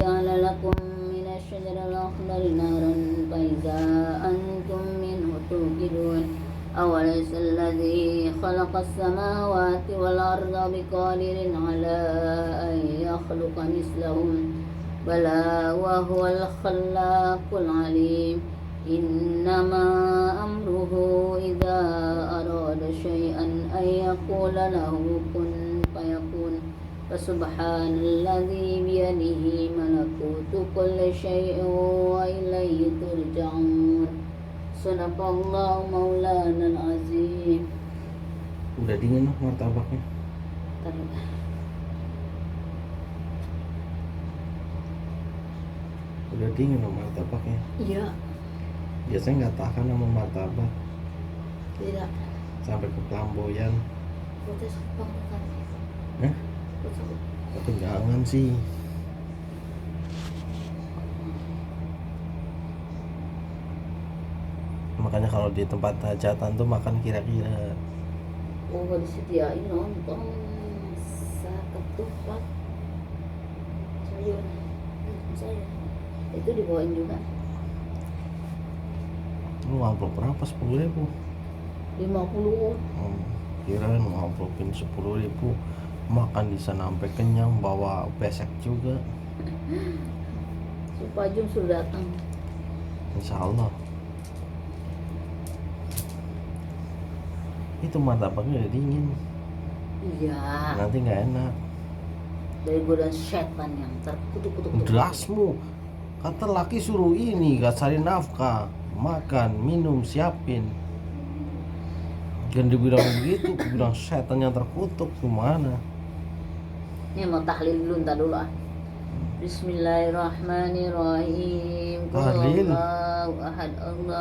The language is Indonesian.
جعل لكم من الشجر الأخضر نارا فإذا أنتم منه توقدون أوليس الذي خلق السماوات والأرض بقادر على أن يخلق مثلهم بلى وهو الخلاق العليم إنما أمره إذا أراد شيئا أن يقول له كن فيكون فسبحان الذي بيده ملكوت كل شيء وإليه ترجعون Sadaqallahu maulana al-azim. Udah dingin martabaknya. Taruh. Udah dingin martabaknya. Iya. Biasanya nggak tahan sama martabak. Tidak. Sampai ke pelamboyan. Protes kan? Kekenyangan sih. Makanya kalau di tempat hajatan tuh makan kira-kira. Oh, gak disediain nonton ketupat sayur itu dibawain juga. Lu amplop berapa? 10.000? 50. Kirain ngamplopin 10.000 makan di sana sampai kenyang, bawa besek juga. Si Pajum sudah datang. Insya Allah. Itu martabaknya udah dingin. Iya. Nanti nggak enak. Dari godaan setan yang terkutuk-kutuk. Jelasmu. Kata laki suruh ini, gak cari nafkah, makan, minum, siapin. Jangan dibilang begitu, bilang setan yang terkutuk gimana? Ini mau tahlil dulu, ntar dulu ah. Bismillahirrahmanirrahim. Tahlil. Allahu ahad Allah.